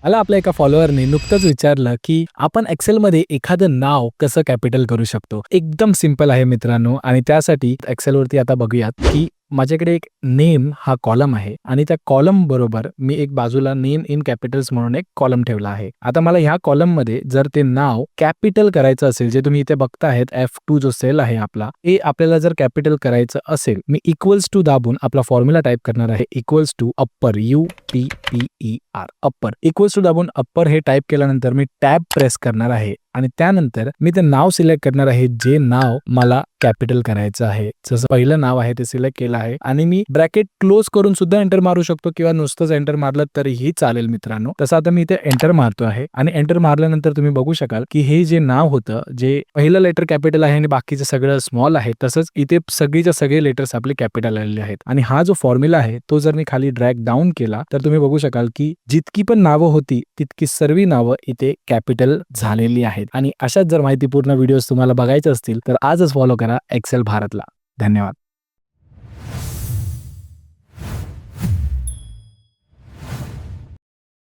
मला आपल्या एका फॉलोअरने नुकतंच विचारलं, की आपण एक्सेलमध्ये एखादं नाव कसं कॅपिटल करू शकतो? एकदम सिंपल आहे मित्रांनो आणि त्यासाठी एक्सेलवरती आता बघूयात, की माझ्याकडे एक नेम हा कॉलम आहे आणि त्या कॉलम बरोबर मी एक बाजूला नेम इन कॅपिटल्स म्हणून एक कॉलम ठेवला आहे. आता मला ह्या कॉलममध्ये जर ते नाव कॅपिटल करायचं असेल, जे तुम्ही इथे बघताहेत F2 जो सेल आहे आपला, हे आपल्याला जर कॅपिटल करायचं असेल, मी इक्वल्स टू दाबून आपला फॉर्म्युला टाइप करणार आहे. Equals to upper UPPER upper equals to दाबून अप्पर हे टाइप केल्यानंतर मी टॅब प्रेस करणार आहे आणि त्यानंतर मी ते नाव सिलेक्ट करणार आहे, जे नाव मला कॅपिटल करायचं आहे. जसं पहिलं नाव आहे ते सिलेक्ट केलं आहे आणि मी ब्रॅकेट क्लोज करून सुद्धा एंटर मारू शकतो किंवा नुसतंच एंटर मारलं तरीही चालेल मित्रांनो. तसं आता मी इथे एंटर मारतो आहे आणि एंटर मारल्यानंतर तुम्ही बघू शकाल, की हे जे नाव होतं, जे पहिलं लेटर कॅपिटल आहे आणि बाकीचं सगळं स्मॉल आहे, तसंच इथे सगळीच्या सगळे लेटर्स आपले कॅपिटल आलेले आहेत. आणि हा जो फॉर्म्युला आहे तो जर मी खाली ड्रॅग डाऊन केला तर तुम्ही बघू शकाल, की जितकी पण नावं होती तितकी सर्व नावं इथे कॅपिटल झालेली आहेत. आणि अशाच जर माहितीपूर्ण व्हिडिओज तुम्हाला बघायचे असतील तर आजच फॉलो करा एक्सेल भारतला. धन्यवाद.